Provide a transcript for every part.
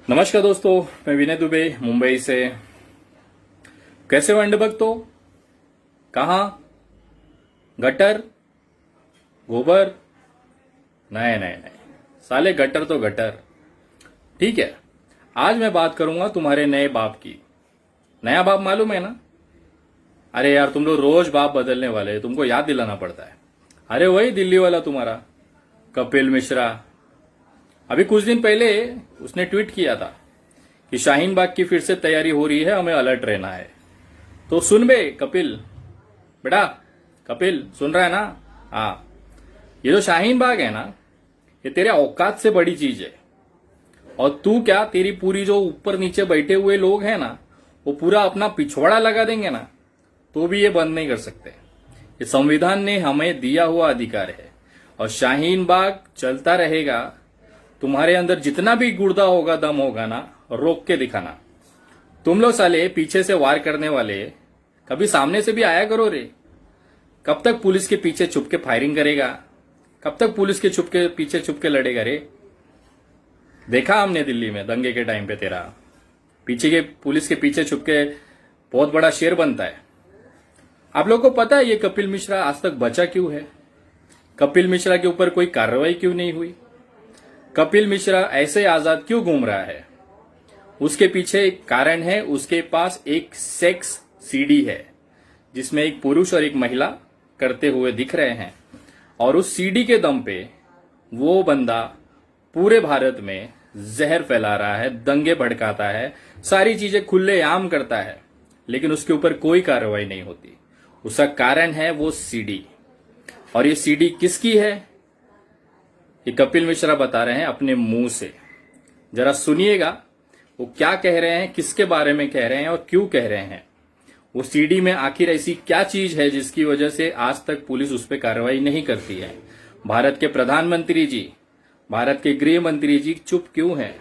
नमस्कार दोस्तों, मैं विनय दुबे मुंबई से। कैसे हो अंडे भक्तों? कहाँ? गटर? गोबर? नहीं नहीं नहीं, साले गटर तो गटर। ठीक है, आज मैं बात करूंगा तुम्हारे नए बाप की। नया बाप मालूम है ना? अरे यार, तुम लोग रोज बाप बदलने वाले, तुमको याद दिलाना पड़ता है। अरे वही दिल्ली वाला तुम्हारा कपिल मिश्रा। अभी कुछ दिन पहले उसने ट्वीट किया था कि शाहीन बाग की फिर से तैयारी हो रही है, हमें अलर्ट रहना है। तो सुन बे कपिल, बेटा कपिल, सुन रहा है ना? हाँ, ये जो शाहीन बाग है ना, ये तेरे औकात से बड़ी चीज है। और तू क्या, तेरी पूरी जो ऊपर नीचे बैठे हुए लोग हैं ना, वो पूरा अपना पिछवाड़ा लगा देंगे ना, तो भी ये बंद नहीं कर सकते। ये संविधान ने हमें दिया हुआ अधिकार है और शाहीन बाग चलता रहेगा। तुम्हारे अंदर जितना भी गुर्दा होगा, दम होगा ना, रोक के दिखाना। तुम लोग साले पीछे से वार करने वाले, कभी सामने से भी आया करो रे। कब तक पुलिस के पीछे छुप के फायरिंग करेगा? कब तक पुलिस के पीछे छुप के लड़ेगा रे? देखा हमने दिल्ली में दंगे के टाइम पे तेरा पुलिस के पीछे छुप के बहुत बड़ा शेर बनता है। आप लोग को पता है ये कपिल मिश्रा आज तक बचा क्यों है? कपिल मिश्रा के ऊपर कोई कार्रवाई क्यों नहीं हुई? कपिल मिश्रा ऐसे आजाद क्यों घूम रहा है? उसके पीछे एक कारण है। उसके पास एक सेक्स सीडी है जिसमें एक पुरुष और एक महिला करते हुए दिख रहे हैं, और उस सीडी के दम पे वो बंदा पूरे भारत में जहर फैला रहा है, दंगे भड़काता है, सारी चीजें खुलेआम करता है, लेकिन उसके ऊपर कोई कार्रवाई नहीं होती। उसका कारण है वो सीडी। और ये सीडी किसकी है? ये कपिल मिश्रा बता रहे हैं अपने मुंह से। जरा सुनिएगा वो क्या कह रहे हैं, किसके बारे में कह रहे हैं और क्यों कह रहे हैं। वो सीडी में आखिर ऐसी क्या चीज है जिसकी वजह से आज तक पुलिस उस पर कार्रवाई नहीं करती है? भारत के प्रधानमंत्री जी, भारत के गृह मंत्री जी चुप क्यों हैं?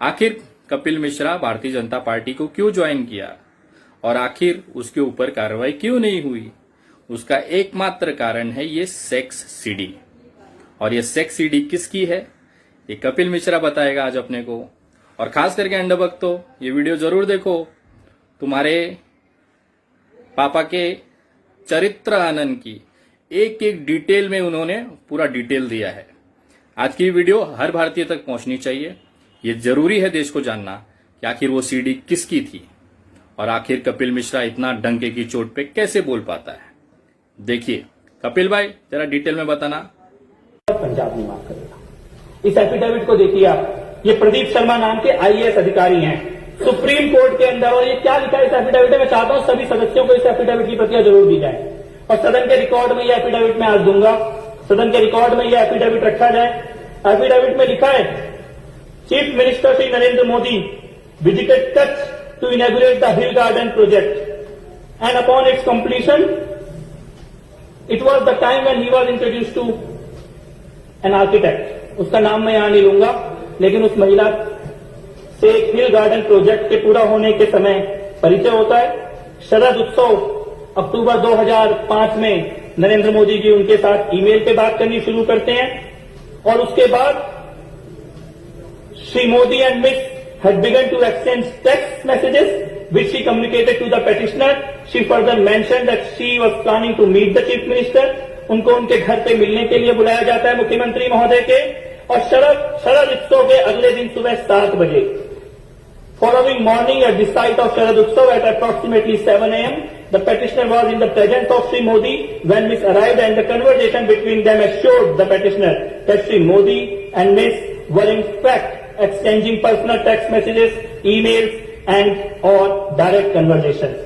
आखिर कपिल मिश्रा भारतीय जनता पार्टी को क्यों ज्वाइन किया और आखिर उसके ऊपर कार्रवाई क्यों नहीं हुई? उसका एकमात्र कारण है ये सेक्स सीडी। और ये सेक्स सीडी किसकी है, ये कपिल मिश्रा बताएगा आज अपने को। और खास करके अंडे भक्तों, ये वीडियो जरूर देखो। तुम्हारे पापा के चरित्र हनन की एक एक डिटेल में उन्होंने पूरा डिटेल दिया है। आज की वीडियो हर भारतीय तक पहुंचनी चाहिए। ये जरूरी है देश को जानना कि आखिर वो सीडी किसकी थी और आखिर कपिल मिश्रा इतना डंके की चोट पे कैसे बोल पाता है। देखिए कपिल भाई, जरा डिटेल में बताना। पंजाब नहीं माफ करेगा। इस एफिडेविट को देखिए आप, ये प्रदीप शर्मा नाम के आईएएस अधिकारी हैं सुप्रीम कोर्ट के अंदर। और ये क्या लिखा है इस एफिडेविट में? मैं चाहता हूं सभी सदस्यों को इस एफिडेविट की प्रतियां जरूर दी जाए और सदन के रिकॉर्ड में ये एफिडेविट मैं आज दूंगा। सदन के रिकॉर्ड में ये एफिडेविट रखा जाए। एफिडेविट में लिखा है, chief minister Shri Narendra Modi visited Kutch to inaugurate the hill garden project and upon its completion it was the time when he was introduced to an architect. उसका नाम मैं यहां नहीं लूंगा, लेकिन उस महिला से एक हिल गार्डन प्रोजेक्ट के पूरा होने के समय परिचय होता है। शरद उत्सव अक्टूबर 2005 में नरेंद्र मोदी जी उनके साथ ईमेल पे बात करनी शुरू करते हैं और उसके बाद Shri Modi and miss had begun to exchange text messages which she communicated to the petitioner. She further mentioned that she was planning to meet the chief minister. उनको उनके घर पे मिलने के लिए बुलाया जाता है मुख्यमंत्री महोदय के। और शरद उत्सव के अगले दिन सुबह 7 बजे, following morning at the site of Sharad Utsav at approximately 7 a.m. the petitioner was in the presence of Sri Modi when Miss arrived, and the conversation between them assured the petitioner that Sri Modi and Miss were in fact exchanging personal text messages, emails and or direct conversations.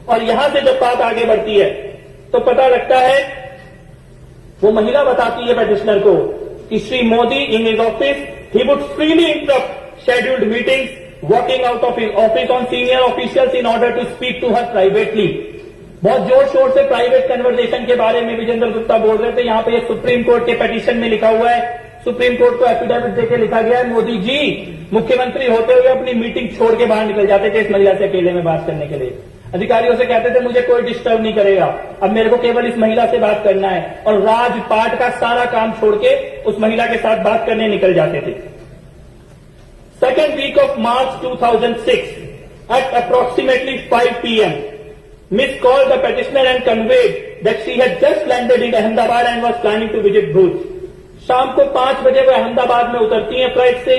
और यहां से जब बात आगे बढ़ती है तो पता लगता है, वो महिला बताती है पेटिशनर को कि Shri Modi in his office he would freely interrupt scheduled meetings, walking out of his office on senior officials in order to speak to her privately. बहुत जोर शोर से प्राइवेट कन्वर्सेशन के बारे में विजेंद्र गुप्ता बोल रहे थे। यहां पे ये सुप्रीम कोर्ट के पिटीशन में लिखा हुआ है, सुप्रीम कोर्ट को एफिडेविट देके लिखा गया है, मोदी जी मुख्यमंत्री होते हुए अपनी मीटिंग छोड़ के बाहर निकल जाते थे इस महिला से अकेले में बात करने के लिए। अधिकारियों से कहते थे मुझे कोई डिस्टर्ब नहीं करेगा, अब मेरे को केवल इस महिला से बात करना है, और राजपाट का सारा काम छोड़ के उस महिला के साथ बात करने निकल जाते थे। Second week of March 2006, at approximately 5 p.m., Miss called the petitioner and conveyed that she had just landed in Ahmedabad and was planning to visit Bhuj. शाम को 5 बजे वो अहमदाबाद में उतरती हैं फ्लाइट से।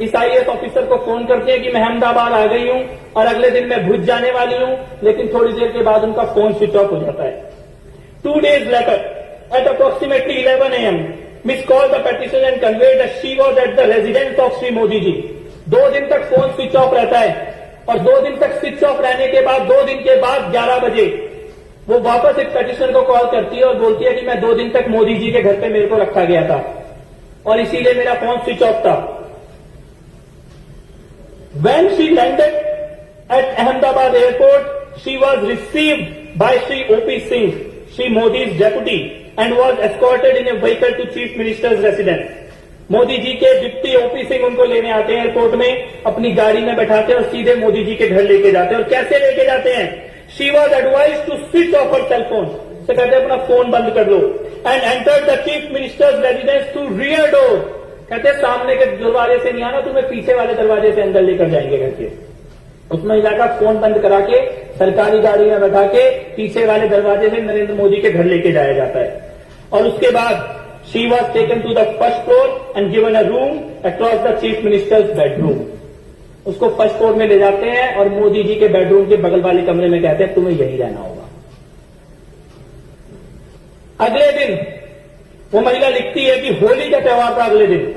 इस आईएएस ऑफिसर को फोन करते हैं कि मैं अहमदाबाद आ गई हूं और अगले दिन मैं भुज जाने वाली हूं, लेकिन थोड़ी देर के बाद उनका फोन स्विच ऑफ हो जाता है। 2 days later, at approximately 11 a.m., Miss called the petitioner and conveyed that she was at the residence of Sri Modi ji. 2 दिन तक फोन स्विच ऑफ रहता है और 2 दिन तक स्विच ऑफ रहने के बाद 2 दिन के बाद 11 बजे वो वापस एक petitioner को कॉल करती है और बोलती है कि मैं 2 दिन तक मोदी जी के घर पे मेरे को रखा गया था और इसीलिए मेरा फोन स्विच ऑफ था। When she landed at Ahmedabad airport, she was received by Sri O.P. Singh, Sri Modi's deputy, and was escorted in a vehicle to Chief Minister's residence. Modi ji के डिप्टी ओपी सिंह उनको लेने आते हैं airport में, अपनी गाड़ी में बैठाते हैं और सीधे मोदी जी के घर लेके जाते हैं। और कैसे लेके जाते हैं? She was advise to switch off her cell phone, से कहते हैं अपना फोन बंद कर लो, and enter the chief minister's residence through rear door. कहते हैं सामने के दरवाजे से नहीं आना, तुम्हें पीछे वाले दरवाजे से अंदर लेकर जाएंगे घर के। उस महिला का फोन बंद करा के सरकारी गाड़ी में बैठा के पीछे वाले दरवाजे से नरेंद्र मोदी के घर लेके जाया जाता है। और उसके बाद she was taken to the first floor and given a room across the chief minister's bedroom. उसको फर्स्ट फ्लोर में ले जाते हैं और मोदी जी के बेडरूम के बगल वाले कमरे में कहते हैं तुम्हें यही रहना होगा। अगले दिन वो महिला लिखती है कि होली का त्योहार था। अगले दिन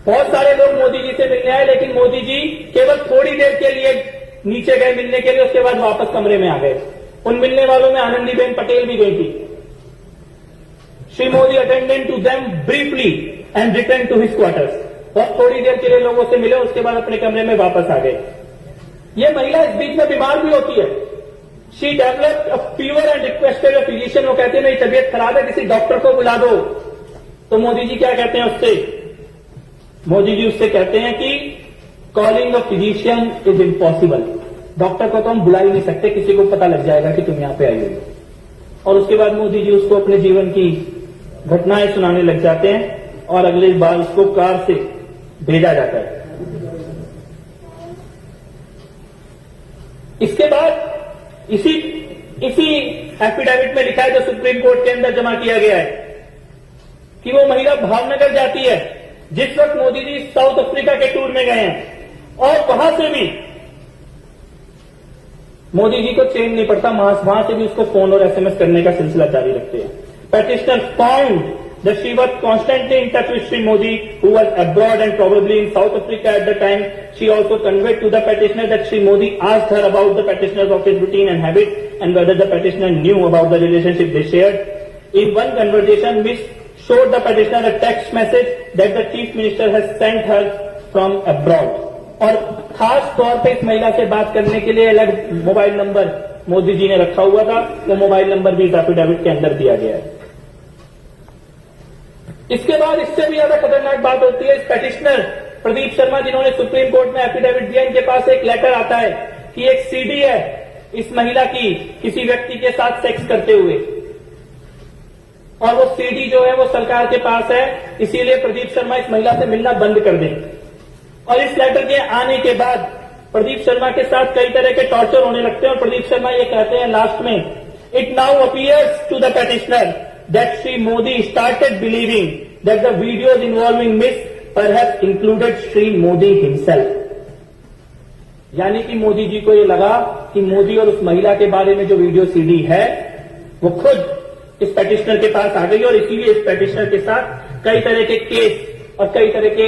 बहुत सारे लोग मोदी जी से मिलने आए, लेकिन मोदी जी केवल थोड़ी देर के लिए नीचे गए मिलने के लिए, उसके बाद वापस कमरे में आ गए। उन मिलने वालों में आनंदीबेन पटेल भी गई थी। Shri Modi attended to them briefly and return to his quarters. बहुत थोड़ी देर के लिए लोगों से मिले, उसके बाद अपने कमरे में वापस आ गए। ये महिला इस बीच में बीमार भी होती है। She developed a fever and requested a physician. वो कहते हैं मेरी तबीयत खराब है, किसी डॉक्टर को बुला दो। तो मोदी जी क्या कहते हैं उससे? मोदी जी उससे कहते हैं कि calling a physician is impossible. Doctor को तो हम बुला ही नहीं सकते, किसी को पता लग जाएगा कि तुम यहां पे आई हो। और उसके बाद मोदी जी उसको अपने जीवन की घटनाएं सुनाने लग जाते हैं और अगली बार उसको कार से भेजा जाता है। इसके बाद इसी एफिडेविट में लिखा है जो सुप्रीम कोर्ट के अंदर जमा किया गया है कि वो महिला भावनगर जाती है जिस वक्त मोदी जी साउथ अफ्रीका के टूर में गए हैं, और वहां से भी मोदी जी को चैन नहीं पड़ता, वहां से भी उसको फोन और एसएमएस करने का सिलसिला जारी रखते हैं। Petitioner found that she was constantly in touch with Sri Modi, who was abroad and probably in South Africa at the time. She also conveyed to the petitioner that Sri Modi asked her about the petitioner's office routine and habits and whether the petitioner knew about the relationship they shared. In one conversation, Miss showed the petitioner a text message that the chief minister has sent her from abroad. और खास तौर पे इस महिला से बात करने के लिए अलग मोबाइल नंबर मोदी जी ने रखा हुआ था। वो मोबाइल नंबर भी इस एफिडेविट के अंदर दिया गया है। इसके बाद इससे भी ज्यादा खतरनाक बात होती है। इस पेटिशनर प्रदीप शर्मा जिन्होंने सुप्रीम कोर्ट में एफिडेविट दिया, इनके पास एक लेटर आता है कि एक सीडी है इस महिला की किसी व्यक्ति के साथ सेक्स करते हुए, और वो सीडी जो है वो सरकार के पास है, इसीलिए प्रदीप शर्मा इस महिला से मिलना बंद कर दें। और इस लेटर के आने के बाद प्रदीप शर्मा के साथ कई तरह के टॉर्चर होने लगते हैं और प्रदीप शर्मा ये कहते हैं लास्ट में, it now appears to the petitioner that Sri Modi started believing that the videos involving Miss perhaps included Sri Modi himself. यानी कि मोदी जी को ये लगा कि मोदी और उस महिला के बारे में जो वीडियो सीडी है वो खुद इस पेटिशनर के पास आ गई, और इसीलिए इस पेटिशनर के साथ कई तरह के केस और कई तरह के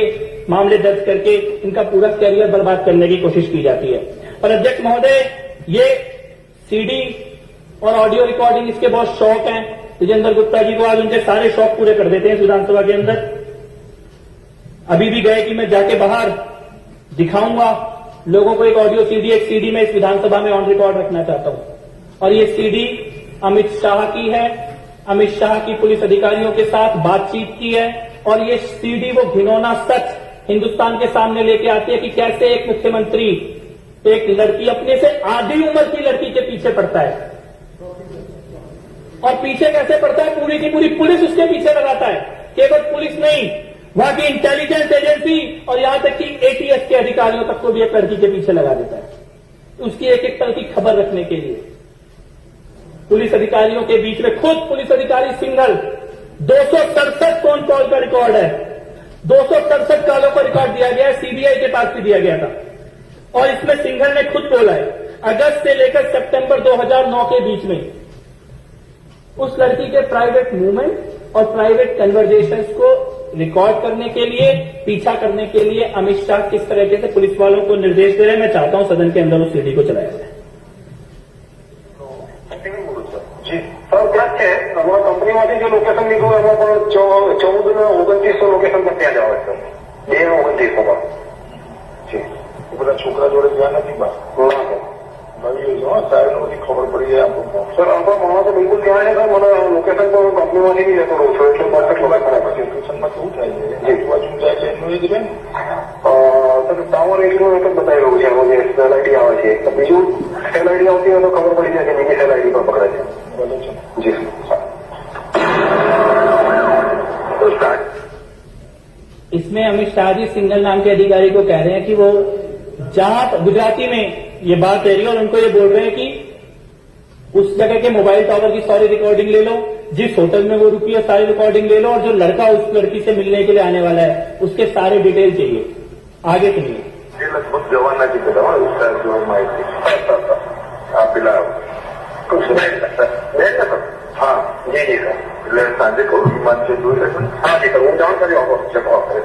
मामले दर्ज करके इनका पूरा कैरियर बर्बाद करने की कोशिश की जाती है। और अध्यक्ष महोदय, ये सीडी और ऑडियो रिकॉर्डिंग इसके बहुत शौक हैं। विजेंद्र गुप्ता जी को आज उनके सारे शौक पूरे कर देते हैं विधानसभा के अंदर। अभी भी गए कि मैं जाके बाहर दिखाऊंगा लोगों को एक ऑडियो सीडी, एक सीडी में इस विधानसभा में ऑन रिकॉर्ड रखना चाहता हूं। और ये सीडी अमित शाह की है, अमित शाह की पुलिस अधिकारियों के साथ बातचीत की है, और ये सीडी वो घिनौना सच हिंदुस्तान के सामने लेके आती है कि कैसे एक मुख्यमंत्री एक लड़की, अपने से आधी उम्र की लड़की के पीछे पड़ता है, और पीछे कैसे पड़ता है, पूरी की पूरी पुलिस उसके पीछे लगाता है। केवल पुलिस नहीं, वहां की इंटेलिजेंस एजेंसी और यहां तक कि एटीएस के अधिकारियों तक को भी एक लड़की के पीछे लगा देता है, उसकी एक एक पल की खबर रखने के लिए। पुलिस अधिकारियों के बीच में खुद पुलिस अधिकारी सिंघल 267 फोन कॉल का रिकॉर्ड है, 267 कॉलों का रिकॉर्ड दिया गया है, सीबीआई के पास भी दिया गया था। और इसमें सिंघल ने खुद बोला है, अगस्त से लेकर सितंबर 2009 के बीच में उस लड़की के प्राइवेट मूवमेंट और प्राइवेट कन्वर्जेशंस को रिकॉर्ड करने के लिए, पीछा करने के लिए अमित शाह किस तरीके से पुलिस वालों को निर्देश दे रहे हैं। मैं चाहता हूं सदन के अंदर उस सीडी को चलाया जाए। જી સર ત્યાં છે અમારા કંપનીમાંથી જે લોકેશન લીધું એમાં પણ 14 ને 29 લોકેશન પર ત્યાં જવા છે 2 ને 29 માં જી બધા છોકરા જોડે ગયા નથી બા ના નવી જો સાહેબ ને બધી ખબર પડી જાય આપણને સર આપણા માણસો બિલકુલ ત્યાં છે સર મને લોકેશન પર કંપનીમાંથી બી જતો રહું છું એટલે પરફેક્ટ લોકેશન આપે છે લોકેશનમાં શું થાય છે જી બાજુ જાય છે એનું એ જ રહે સર ટાવર એરિયાનું એક જ બતાવી રહ્યું છે એમાં જે સેલ આઈડી આવે છે તો બીજું સેલ આઈડી આવતી હોય તો ખબર પડી જાય કે બીજી સેલ આઈડી પર પકડાય છે जी तो स्टार्ट इसमें अमित शाह जी सिंघल नाम के अधिकारी को कह रहे हैं कि वो जहां गुजराती में ये बात कह रही है और उनको ये बोल रहे हैं कि उस जगह के मोबाइल टावर की सारी रिकॉर्डिंग ले लो, जिस होटल में वो रुकी है सारी रिकॉर्डिंग ले लो, और जो लड़का उस लड़की से मिलने के लिए आने वाला है उसके सारे डिटेल चाहिए। आगे सुनिए। ये लगभग जवाना की तरह उसका जो माहिती आप पिला हाँ जी जी सर એટલે સાંજે કહું વિમાન છે જોઈ લેજો हाँ जी सर હું જાણકારી આપો ચેક કરે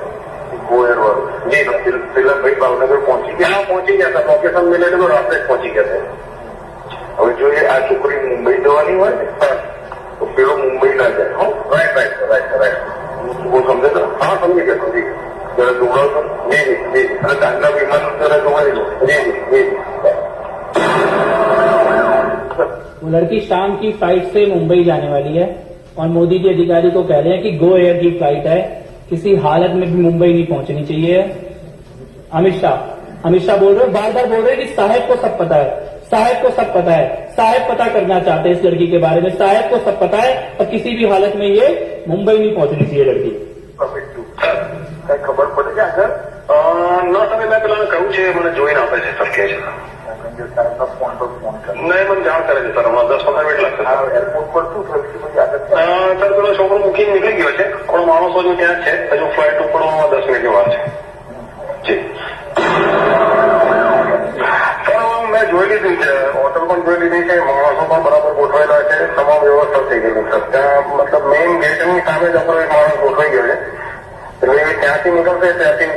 ગોયર વાળું जी सर પેલા ભાઈ ભાવનગર પહોંચી ગયા हाँ પહોંચી ગયા था લોકેશન मिले तो रात्रे पहुंची गया था હવે જો આ છોકરી મુંબઈ જવાની હોય ને તો પેલો મુંબઈ ના જાય હા રાઈટ રાઈટ રાઈટ રાઈટ वो समझे तो हाँ समझी गया जरा દોડાવ તો जी जी जी અને દાંડા વિમાન જરા જોવાઈ લો जी जी जी वो लड़की शाम की फ्लाइट से मुंबई जाने वाली है और मोदी जी अधिकारी को कह रहे हैं कि गो एयर की फ्लाइट है, किसी हालत में भी मुंबई नहीं पहुंचनी चाहिए। अमित शाह बोल रहे, बार बार बोल रहे कि साहब को सब पता है, साहब को सब पता है, साहब पता करना चाहते हैं इस लड़की के बारे में, साहब को सब पता है और किसी भी हालत में ये मुंबई नहीं पहुंचनी चाहिए लड़की। खबर पड़ गया सर न समय मैं પેલા કહું છે મને જોઈને આપે છે સર કે છે નહીં મને જાણ કરે છે સર હમણાં 10-15 મિનિટ લાગશે એરપોર્ટ પર શું થયું સર પેલો છોકરો મૂકીને નીકળી ગયો છે થોડો માણસો જો ત્યાં છે હજુ ફ્લાઇટ ઉપડવામાં 10 મિનિટની વાર છે જી સર મેં જોઈ લીધી છે હોટલ પણ જોઈ લીધી છે માણસો પણ બરાબર ગોઠવાયેલા છે તમામ વ્યવસ્થા થઈ ગયેલી સર ત્યાં મતલબ મેઇન ગેટની સામે જ આપણો એક માણસ ગોઠવાઈ ગયો છે એટલે ત્યાંથી નીકળશે ત્યાંથી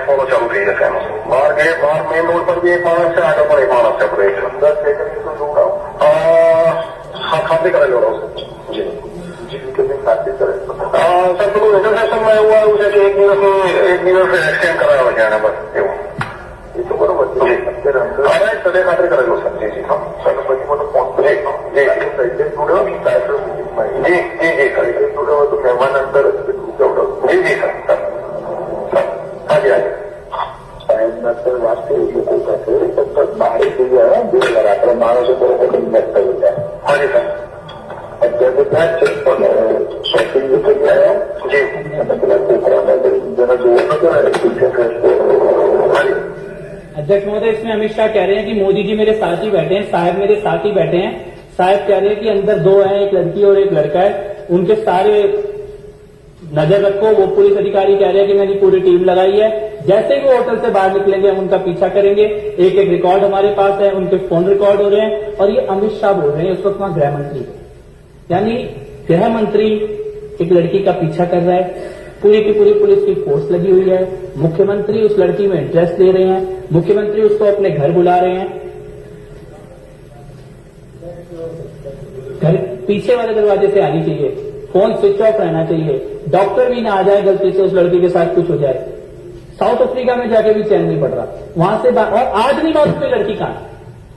ફોલો ચાલુ થઈ જશે એનો બહાર ગયે બહાર મેઇન રોડ પર બી એક માણસ છે આગળ પણ એક માણસ છે આપણે 10 સેકન્ડ જોડાવ ખાતરી કરેલો રહો જી જી ખાતરી કરે સર પેલું રિઝર્વેશનમાં એવું આવ્યું છે કે એક દિવસ એક્સટેન્ડ કરાવ્યો છે એને બસ એવું એ તો બરોબર છે અત્યારે સદે ખાતરી કરેલો સર જી જી હા સર પછી મને ફોન જી જી જોડાવ જી જી જી સર જોડાવ તો મહેમાન અંદર जी जी सर सर हाँ जी हाँ जी साहेब सर वास्ते लोगों का तब बाहर से जो है 2018 मानव से इन्वेस्ट होता है हाँ जी सर अब जैसे क्या चेक पर शॉपिंग भी कर गया है जी अध्यक्ष महोदय इसमें अमित शाह कह रहे हैं कि मोदी जी मेरे साथ ही बैठे हैं, साहब मेरे साथ ही बैठे हैं। साहब कह रहे हैं कि अंदर 2 हैं, एक लड़की और एक लड़का है, उनके सारे नजर रखो। वो पुलिस अधिकारी कह रहे हैं कि मैंने पूरी टीम लगाई है, जैसे ही वो होटल से बाहर निकलेंगे हम उनका पीछा करेंगे। एक एक रिकॉर्ड हमारे पास है, उनके फोन रिकॉर्ड हो रहे हैं। और ये अमित शाह बोल रहे हैं इस वक्त वहां गृह मंत्री, यानी गृह मंत्री एक लड़की का पीछा कर रहा है, पूरी की पूरी पुलिस की फोर्स लगी हुई है। मुख्यमंत्री उस लड़की में इंटरेस्ट ले रहे हैं, मुख्यमंत्री उसको अपने घर बुला रहे हैं। घर पीछे वाले दरवाजे से आनी चाहिए, फोन स्विच ऑफ रहना चाहिए, डॉक्टर भी ना आ जाए गलती से उस लड़की के साथ कुछ हो जाए। साउथ अफ्रीका में जाके भी चैन नहीं पड़ रहा वहां से और आज नहीं मालूम कोई लड़की कहां,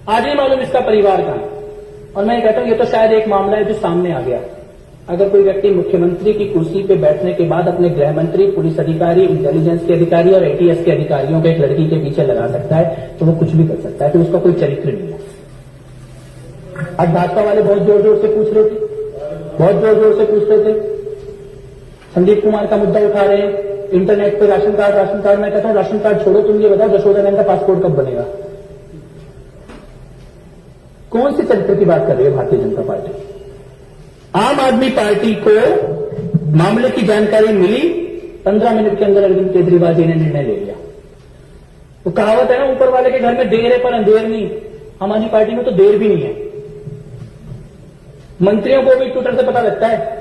आज नहीं मालूम इसका परिवार कहां। और मैं कहता हूं ये तो शायद एक मामला है जो सामने आ गया। अगर कोई व्यक्ति मुख्यमंत्री की कुर्सी पे बैठने के बाद अपने गृह मंत्री, पुलिस अधिकारी, इंटेलिजेंस के अधिकारी और एटीएस के अधिकारियों को एक लड़की के पीछे लगा सकता है तो वो कुछ भी कर सकता है, तो उसका कोई चरित्र नहीं है। आज भाजपा वाले बहुत जोर जोर से पूछ रहे थे, बहुत जोर जोर से पूछ रहे थे, संदीप कुमार का मुद्दा उठा रहे हैं इंटरनेट पे राशन कार्ड, मैं कहता हूं राशन कार्ड छोड़ो, तुम ये बताओ जशोदा नंदन का पासपोर्ट कब बनेगा? कौन सी चरित्र की बात कर रही है भारतीय जनता पार्टी? आम आदमी पार्टी को मामले की जानकारी मिली, 15 मिनट के अंदर अरविंद केजरीवाल जी ने निर्णय ले लिया। वो कहावत है ना, ऊपर वाले के घर में देर है पर अंधेर नहीं। आम आदमी पार्टी में तो देर भी नहीं है। मंत्रियों को भी ट्विटर से पता लगता है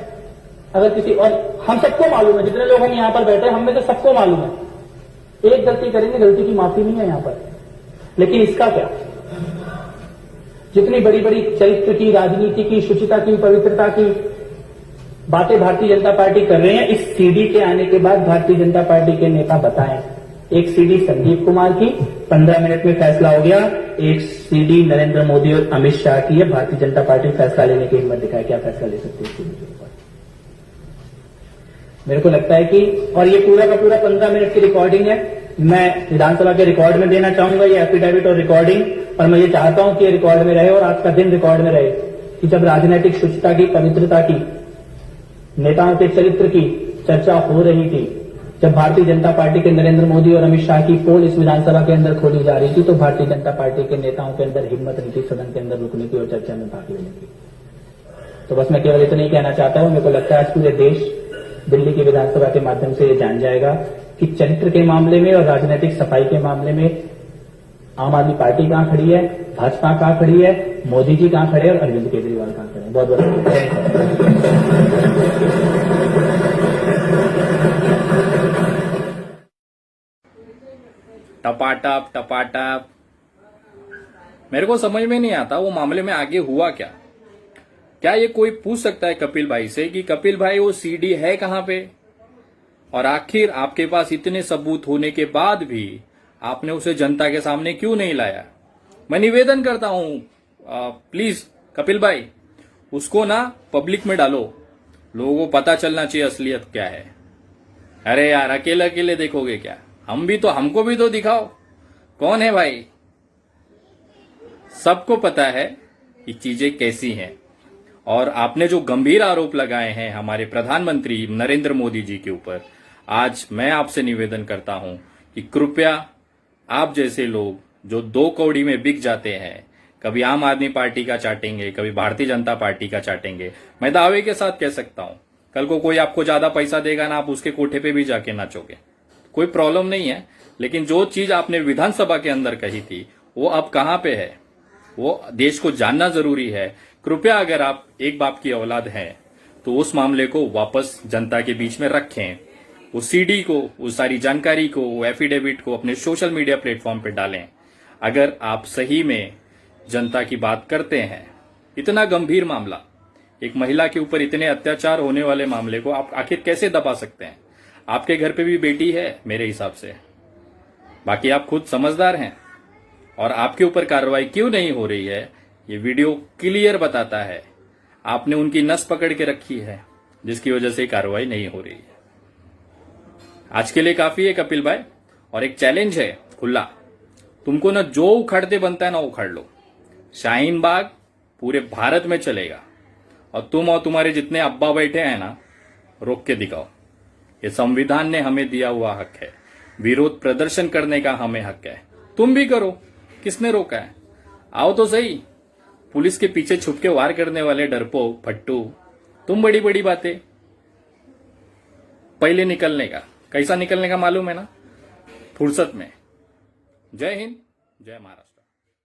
अगर किसी, और हम सबको मालूम है, जितने लोग हम यहां पर बैठे हैं हम में से सबको मालूम है, एक गलती करेंगे, गलती की माफी नहीं है यहां पर। लेकिन इसका क्या? जितनी बड़ी बड़ी चरित्र की, राजनीति की, शुचिता की, पवित्रता की बातें भारतीय जनता पार्टी कर रहे हैं, इस सीडी के आने के बाद भारतीय जनता पार्टी के नेता बताएं। एक सीडी संदीप कुमार की 15 मिनट में फैसला हो गया, एक सीडी नरेंद्र मोदी और अमित शाह की है। भारतीय जनता पार्टी फैसला लेने की हिम्मत दिखाए, क्या फैसला ले सकती है सीडी के ऊपर? मेरे को लगता है कि, और ये पूरा का पूरा 15 मिनट की रिकॉर्डिंग है, मैं विधानसभा के रिकॉर्ड में देना चाहूंगा ये एफिडेविट और रिकॉर्डिंग, और मैं ये चाहता हूं कि ये रिकॉर्ड में रहे और आज का दिन रिकॉर्ड में रहे कि जब राजनीतिक शुचिता की, पवित्रता की, नेताओं के चरित्र की चर्चा हो रही थी, जब भारतीय जनता पार्टी के नरेंद्र मोदी और अमित शाह की पोल इस विधानसभा के अंदर खोली जा रही थी, तो भारतीय जनता पार्टी के नेताओं के अंदर हिम्मत नहीं थी सदन के अंदर रुकने की और चर्चा में भाग लेने की। तो बस मैं केवल इतना ही कहना चाहता हूं, मेरे को लगता है आज पूरे देश दिल्ली की विधानसभा के माध्यम से ये जान जाएगा कि चरित्र के मामले में और राजनीतिक सफाई के मामले में आम आदमी पार्टी कहां खड़ी है, भाजपा कहां खड़ी है, मोदी जी कहां खड़े हैं और अरविंद केजरीवाल कहां खड़े हैं। बहुत बहुत टपाटप टपाटप। मेरे को समझ में नहीं आता वो मामले में आगे हुआ क्या। क्या ये कोई पूछ सकता है कपिल भाई से कि कपिल भाई वो सीडी है कहां पे, और आखिर आपके पास इतने सबूत होने के बाद भी आपने उसे जनता के सामने क्यों नहीं लाया? मैं निवेदन करता हूं, प्लीज कपिल भाई उसको ना पब्लिक में डालो, लोगों को पता चलना चाहिए असलियत क्या है। अरे यार अकेले अकेले देखोगे क्या? हमको भी तो दिखाओ कौन है भाई। सबको पता है कि चीजें कैसी हैं, और आपने जो गंभीर आरोप लगाए हैं हमारे प्रधानमंत्री नरेंद्र मोदी जी के ऊपर, आज मैं आपसे निवेदन करता हूं कि कृपया आप जैसे लोग जो 2 कौड़ी में बिक जाते हैं, कभी आम आदमी पार्टी का चाटेंगे, कभी भारतीय जनता पार्टी का चाटेंगे, मैं दावे के साथ कह सकता हूं कल को कोई आपको ज्यादा पैसा देगा ना, आप उसके कोठे पे भी जाके नाचोगे, कोई प्रॉब्लम नहीं है। लेकिन जो चीज आपने विधानसभा के अंदर कही थी वो अब कहां पे है, वो देश को जानना जरूरी है। कृपया अगर आप एक बाप की औलाद हैं तो उस मामले को वापस जनता के बीच में रखें, उस सीडी को, उस सारी जानकारी को, वो एफिडेविट को अपने सोशल मीडिया प्लेटफॉर्म पे डालें। अगर आप सही में जनता की बात करते हैं, इतना गंभीर मामला, एक महिला के ऊपर इतने अत्याचार होने वाले मामले को आप आखिर कैसे दबा सकते हैं? आपके घर पे भी बेटी है मेरे हिसाब से, बाकी आप खुद समझदार हैं, और आपके ऊपर कार्रवाई क्यों नहीं हो रही है ये वीडियो क्लियर बताता है। आपने उनकी नस पकड़ के रखी है जिसकी वजह से कार्रवाई नहीं हो रही है। आज के लिए काफी है कपिल भाई, और एक चैलेंज है खुला, तुमको ना जो उखाड़ते बनता है ना उखाड़ लो। शाहीन बाग पूरे भारत में चलेगा, और तुम और तुम्हारे जितने अब्बा बैठे हैं ना, रोक के दिखाओ। ये संविधान ने हमें दिया हुआ हक है, विरोध प्रदर्शन करने का हमें हक है, तुम भी करो, किसने रोका है? आओ तो सही। पुलिस के पीछे छुप के वार करने वाले डरपोक फट्टू, तुम बड़ी बड़ी बातें। पहले निकलने का, कैसा निकलने का मालूम है ना, फुर्सत में। जय हिंद, जय महाराष्ट्र।